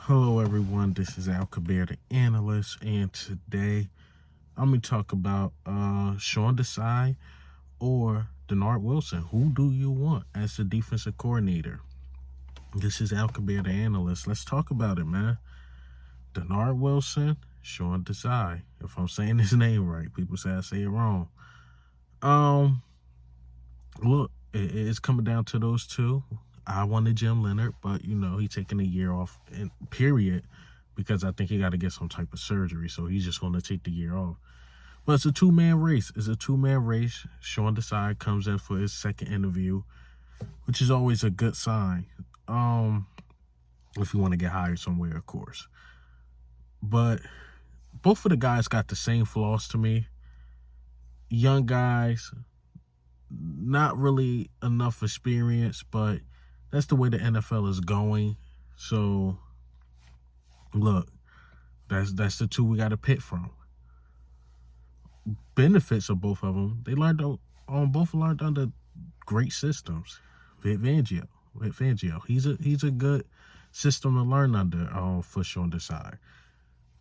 Hello everyone, this is Al Kabir, the analyst, and today I'm going to talk about Sean Desai or Dennard Wilson. Who do you want as the defensive coordinator? This is Al Kabir, the analyst. Let's talk about it, man. Dennard Wilson, Sean Desai. If I'm saying his name right, people say I say it wrong. Look, it's coming down to those two. I wanted Jim Leonard, but he's taking a year off, period, because I think he got to get some type of surgery. So he's just going to take the year off. But it's a two-man race. Sean Desai comes in for his second interview, which is always a good sign. If you want to get hired somewhere, of course. But both of the guys got the same flaws to me. Young guys, not really enough experience, but that's the way the NFL is going. So, look, that's the two we got to pick from. Benefits of both of them, both learned under great systems. Vic Fangio, he's a good system to learn under for Sean Desai.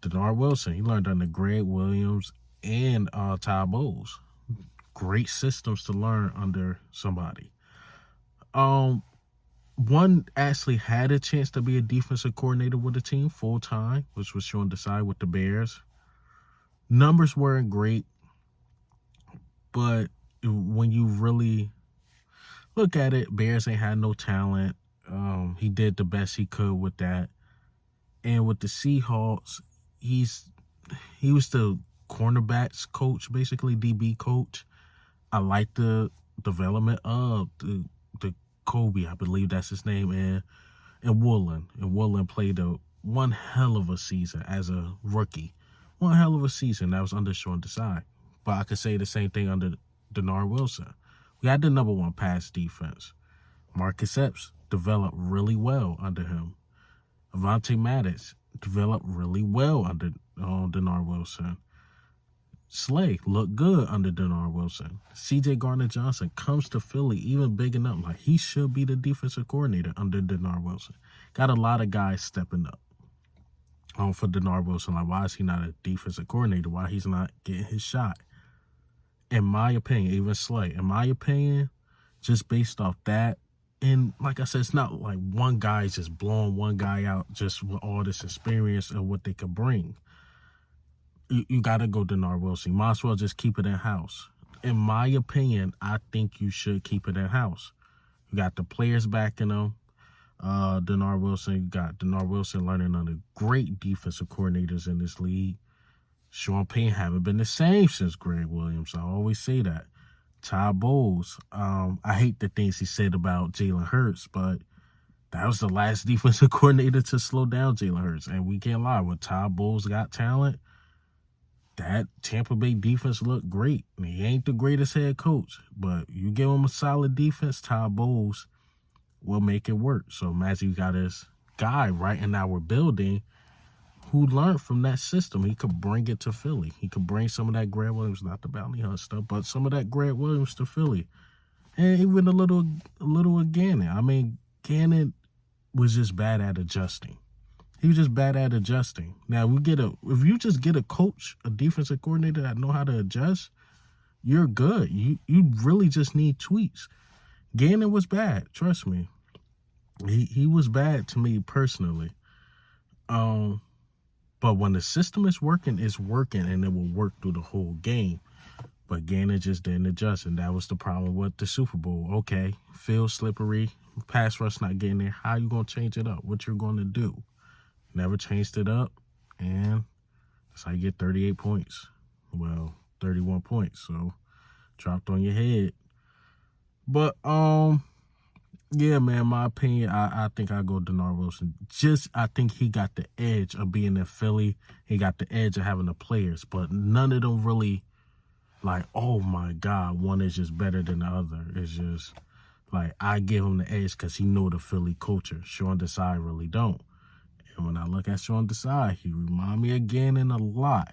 Dennard Wilson, he learned under Greg Williams and Todd Bowles. Great systems to learn under somebody. One actually had a chance to be a defensive coordinator with the team full time, which was Sean Desai with the Bears. Numbers weren't great, but when you really look at it, Bears ain't had no talent. He did the best he could with that. And with the Seahawks, he was the cornerbacks coach, basically DB coach. I like the development of the Kobe, I believe that's his name, and Woolen. And Woolen played one hell of a season as a rookie. One hell of a season. That was under Sean Desai. But I could say the same thing under Dennard Wilson. We had the number one pass defense. Marcus Epps developed really well under him. Avonte Maddox developed really well under Dennard Wilson. Slay looked good under Dennard Wilson. C.J. Gardner-Johnson comes to Philly even big enough. Like, he should be the defensive coordinator under Dennard Wilson. Got a lot of guys stepping up for Dennard Wilson. Like, why is he not a defensive coordinator? Why he's not getting his shot? In my opinion, even Slay, in my opinion, just based off that, and like I said, it's not like one guy's just blowing one guy out just with all this experience and what they could bring. You got to go Dennard Wilson. You might as well just keep it in-house. In my opinion, I think you should keep it in-house. You got the players backing them. Dennard Wilson, you got Dennard Wilson learning under great defensive coordinators in this league. Sean Payne haven't been the same since Greg Williams. I always say that. Todd Bowles, I hate the things he said about Jalen Hurts, but that was the last defensive coordinator to slow down Jalen Hurts. And we can't lie, when Todd Bowles got talent, that Tampa Bay defense looked great. He ain't the greatest head coach, but you give him a solid defense, Todd Bowles will make it work. So imagine you got this guy right in our building who learned from that system. He could bring it to Philly. He could bring some of that Greg Williams, not the bounty hunt stuff, but some of that Greg Williams to Philly. And even a little of Gannon. I mean, Gannon was just bad at adjusting. He was just bad at adjusting. Now, if you just get a coach, a defensive coordinator that know how to adjust, you're good. You really just need tweaks. Gannon was bad, trust me. He was bad to me personally. But when the system is working, it's working, and it will work through the whole game. But Gannon just didn't adjust, and that was the problem with the Super Bowl. Okay, field slippery, pass rush not getting there. How you going to change it up? What you're going to do? Never changed it up, and that's how you get 38 points. Well, 31 points, so dropped on your head. But, yeah, man, my opinion, I think I go Dennard Wilson. I think he got the edge of being in Philly. He got the edge of having the players, but none of them really, like, oh, my God, one is just better than the other. It's just, like, I give him the edge because he know the Philly culture. Sean Desai really don't. And when I look at Sean Desai, he remind me of Gannon a lot.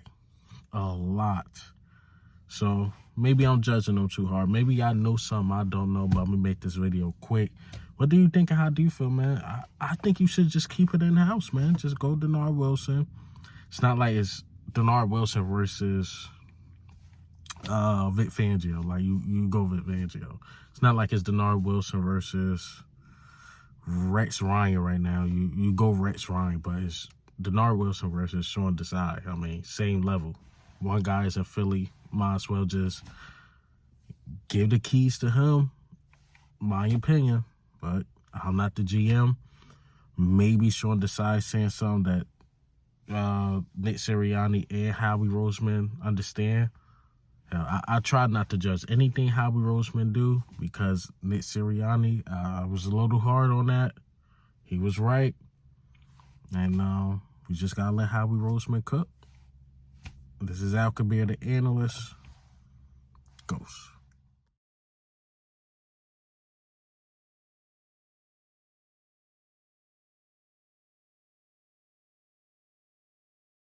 So maybe I'm judging him too hard. Maybe I know something I don't know, but I'm going to make this video quick. What do you think and how do you feel, man? I think you should just keep it in the house, man. Just go Dennard Wilson. It's not like it's Dennard Wilson versus Vic Fangio. Like you go Vic Fangio. It's not like it's Dennard Wilson versus Rex Ryan right now. You go Rex Ryan, but it's Dennard Wilson versus Sean Desai. I mean, same level. One guy is in Philly. Might as well just give the keys to him. My opinion, but I'm not the GM. Maybe Sean Desai saying something that Nick Sirianni and Howie Roseman understand. I try not to judge anything Howie Roseman do because Nick Sirianni was a little hard on that. He was right. And we just got to let Howie Roseman cook. This is Al Kabir, the analyst. Ghost.